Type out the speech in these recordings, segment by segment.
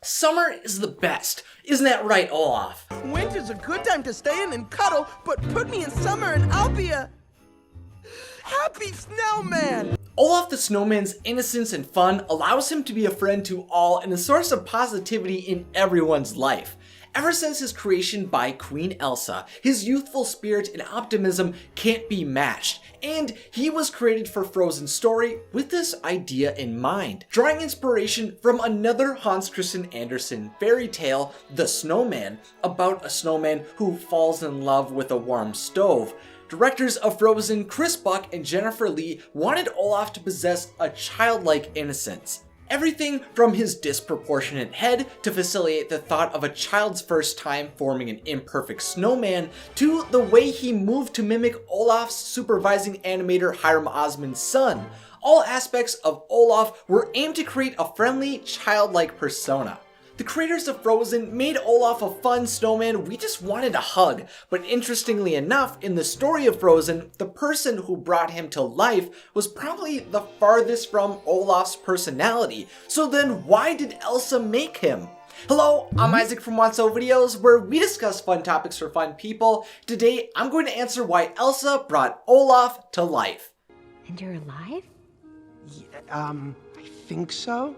Summer is the best. Isn't that right, Olaf? Winter's a good time to stay in and cuddle, but put me in summer and I'll be a happy snowman. Olaf the Snowman's innocence and fun allows him to be a friend to all and a source of positivity in everyone's life. Ever since his creation by Queen Elsa, his youthful spirit and optimism can't be matched, and he was created for Frozen's story with this idea in mind. Drawing inspiration from another Hans Christian Andersen fairy tale, The Snowman, about a snowman who falls in love with a warm stove. Directors of Frozen Chris Buck and Jennifer Lee wanted Olaf to possess a childlike innocence. Everything from his disproportionate head to facilitate the thought of a child's first time forming an imperfect snowman, to the way he moved to mimic Olaf's supervising animator Hyrum Osmond's son. All aspects of Olaf were aimed to create a friendly, childlike persona. The creators of Frozen made Olaf a fun snowman we just wanted to hug, but interestingly enough, in the story of Frozen, the person who brought him to life was probably the farthest from Olaf's personality. So then why did Elsa make him? Hello, I'm Isaac from Want So Videos, where we discuss fun topics for fun people. Today, I'm going to answer why Elsa brought Olaf to life. And you're alive? Yeah, I think so.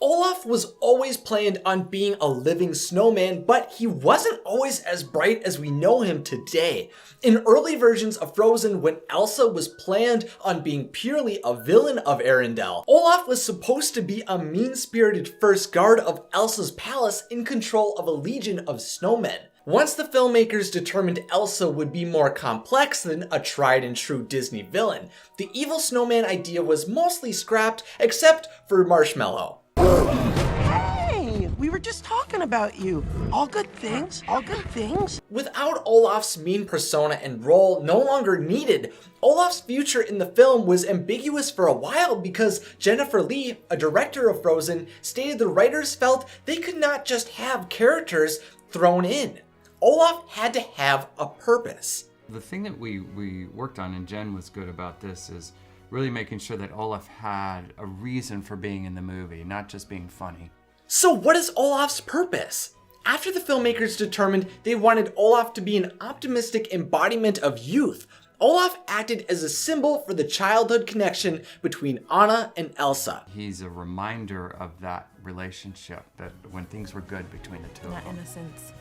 Olaf was always planned on being a living snowman, but he wasn't always as bright as we know him today. In early versions of Frozen, when Elsa was planned on being purely a villain of Arendelle, Olaf was supposed to be a mean-spirited first guard of Elsa's palace in control of a legion of snowmen. Once the filmmakers determined Elsa would be more complex than a tried and true Disney villain, the evil snowman idea was mostly scrapped except for Marshmallow. Hey, we were just talking about you. All good things, all good things. Without Olaf's mean persona and role no longer needed, Olaf's future in the film was ambiguous for a while because Jennifer Lee, a director of Frozen, stated the writers felt they could not just have characters thrown in. Olaf had to have a purpose. The thing that we worked on, and Jen was good about this, is really making sure that Olaf had a reason for being in the movie, not just being funny. So what is Olaf's purpose? After the filmmakers determined they wanted Olaf to be an optimistic embodiment of youth, Olaf acted as a symbol for the childhood connection between Anna and Elsa. He's a reminder of that relationship, that when things were good between the two of them. Innocence.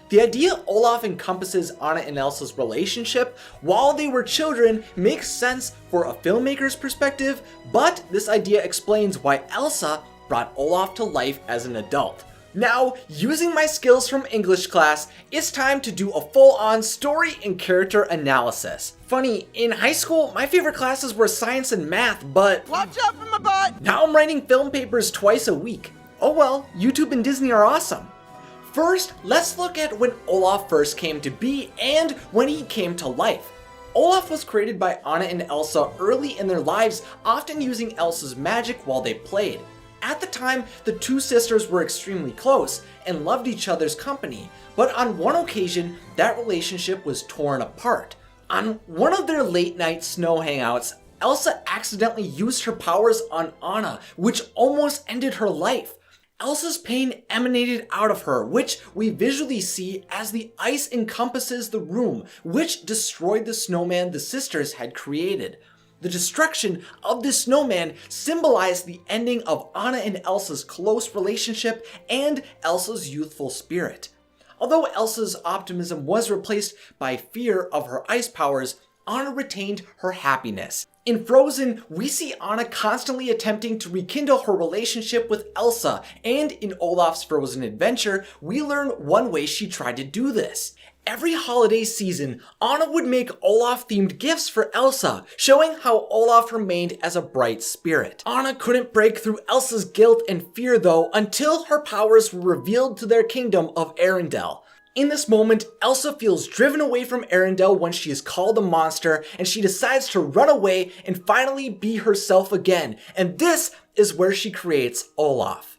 The idea Olaf encompasses Anna and Elsa's relationship while they were children makes sense for a filmmaker's perspective, but this idea explains why Elsa brought Olaf to life as an adult. Now, using my skills from English class, it's time to do a full-on story and character analysis. Funny, in high school, my favorite classes were science and math, but Watch out for my butt. now I'm writing film papers twice a week. Oh well, YouTube and Disney are awesome. First, let's look at when Olaf first came to be and when he came to life. Olaf was created by Anna and Elsa early in their lives, often using Elsa's magic while they played. At the time, the two sisters were extremely close and loved each other's company, but on one occasion, that relationship was torn apart. On one of their late-night snow hangouts, Elsa accidentally used her powers on Anna, which almost ended her life. Elsa's pain emanated out of her, which we visually see as the ice encompasses the room, which destroyed the snowman the sisters had created. The destruction of the snowman symbolized the ending of Anna and Elsa's close relationship and Elsa's youthful spirit. Although Elsa's optimism was replaced by fear of her ice powers, Anna retained her happiness. In Frozen, we see Anna constantly attempting to rekindle her relationship with Elsa, and in Olaf's Frozen adventure, we learn one way she tried to do this. Every holiday season, Anna would make Olaf-themed gifts for Elsa, showing how Olaf remained as a bright spirit. Anna couldn't break through Elsa's guilt and fear though until her powers were revealed to their kingdom of Arendelle. In this moment, Elsa feels driven away from Arendelle when she is called a monster, and she decides to run away and finally be herself again. And this is where she creates Olaf.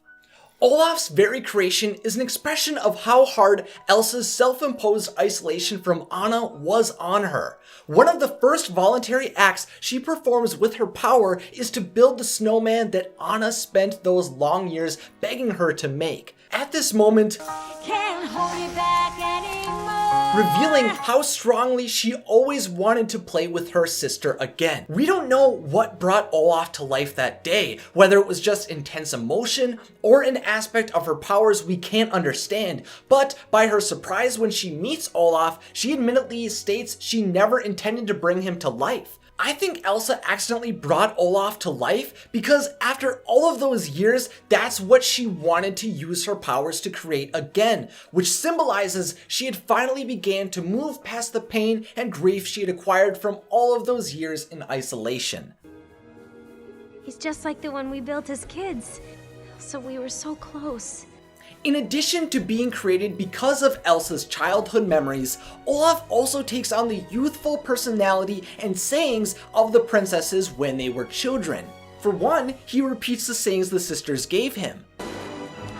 Olaf's very creation is an expression of how hard Elsa's self-imposed isolation from Anna was on her. One of the first voluntary acts she performs with her power is to build the snowman that Anna spent those long years begging her to make. At this moment, Can't hold you back anymore. revealing how strongly she always wanted to play with her sister again. We don't know what brought Olaf to life that day, whether it was just intense emotion or an aspect of her powers we can't understand, but by her surprise when she meets Olaf, she admittedly states she never intended to bring him to life. I think Elsa accidentally brought Olaf to life because after all of those years, that's what she wanted to use her powers to create again, which symbolizes she had finally began to move past the pain and grief she had acquired from all of those years in isolation. He's just like the one we built as kids. So we were so close. In addition to being created because of Elsa's childhood memories, Olaf also takes on the youthful personality and sayings of the princesses when they were children. For one, he repeats the sayings the sisters gave him.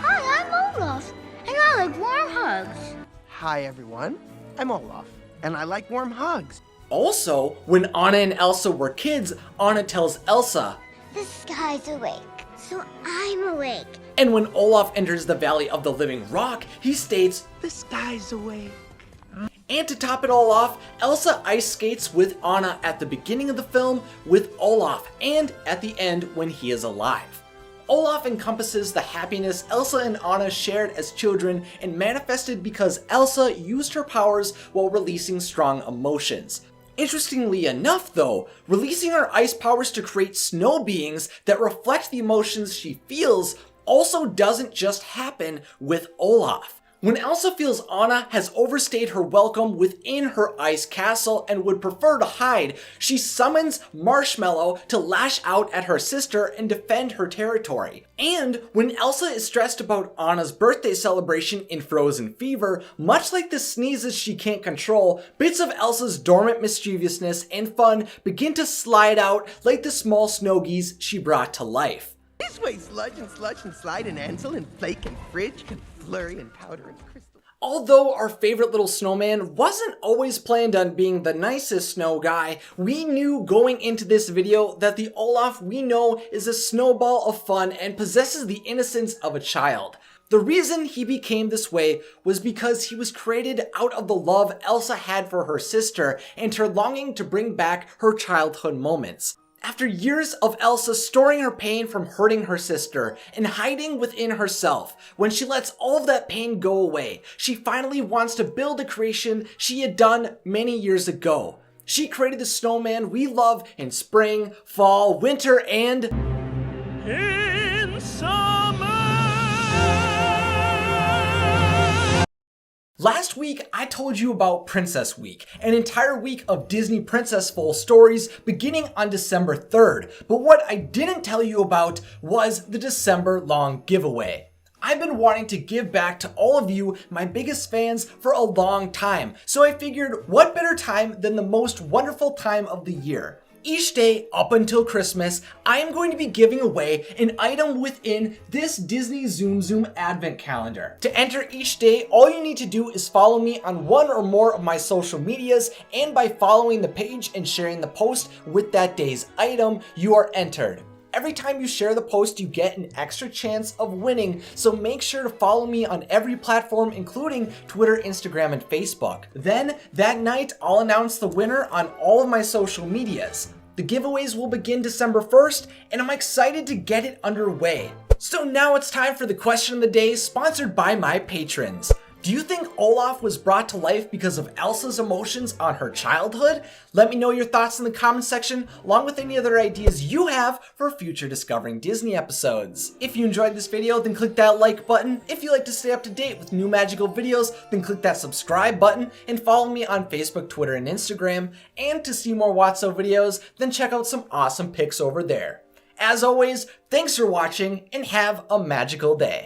Hi, I'm Olaf, and I like warm hugs. Hi, everyone. I'm Olaf, and I like warm hugs. Also, when Anna and Elsa were kids, Anna tells Elsa, The sky's awake, so I'm awake. and when Olaf enters the Valley of the Living Rock, he states, The sky's awake. and to top it all off, Elsa ice skates with Anna at the beginning of the film, with Olaf, and at the end when he is alive. Olaf encompasses the happiness Elsa and Anna shared as children and manifested because Elsa used her powers while releasing strong emotions. Interestingly enough though, releasing her ice powers to create snow beings that reflect the emotions she feels also doesn't just happen with Olaf. When Elsa feels Anna has overstayed her welcome within her ice castle and would prefer to hide, she summons Marshmallow to lash out at her sister and defend her territory. And when Elsa is stressed about Anna's birthday celebration in Frozen Fever, much like the sneezes she can't control, bits of Elsa's dormant mischievousness and fun begin to slide out like the small snow geese she brought to life. This way, sludge and slide and Ansel and flake and fridge and flurry and powder and crystal. Although our favorite little snowman wasn't always planned on being the nicest snow guy, we knew going into this video that the Olaf we know is a snowball of fun and possesses the innocence of a child. The reason he became this way was because he was created out of the love Elsa had for her sister and her longing to bring back her childhood moments. After years of Elsa storing her pain from hurting her sister and hiding within herself, when she lets all of that pain go away, she finally wants to build a creation she had done many years ago. She created the snowman we love in spring, fall, winter, and in summer. Last week, I told you about Princess Week, an entire week of Disney Princess-full stories beginning on December 3rd. But what I didn't tell you about was the December-long giveaway. I've been wanting to give back to all of you, my biggest fans, for a long time, so I figured what better time than the most wonderful time of the year. Each day up until Christmas, I am going to be giving away an item within this Disney Zoom Zoom Advent Calendar. To enter each day, all you need to do is follow me on one or more of my social medias, and by following the page and sharing the post with that day's item, you are entered. Every time you share the post, you get an extra chance of winning, so make sure to follow me on every platform, including Twitter, Instagram, and Facebook. Then, that night, I'll announce the winner on all of my social medias. The giveaways will begin December 1st, and I'm excited to get it underway. So now it's time for the question of the day, sponsored by my patrons. Do you think Olaf was brought to life because of Elsa's emotions on her childhood? Let me know your thoughts in the comments section, along with any other ideas you have for future Discovering Disney episodes. If you enjoyed this video, then click that like button. If you like to stay up to date with new magical videos, then click that subscribe button and follow me on Facebook, Twitter, and Instagram. And to see more Watso videos, then check out some awesome pics over there. As always, thanks for watching and have a magical day.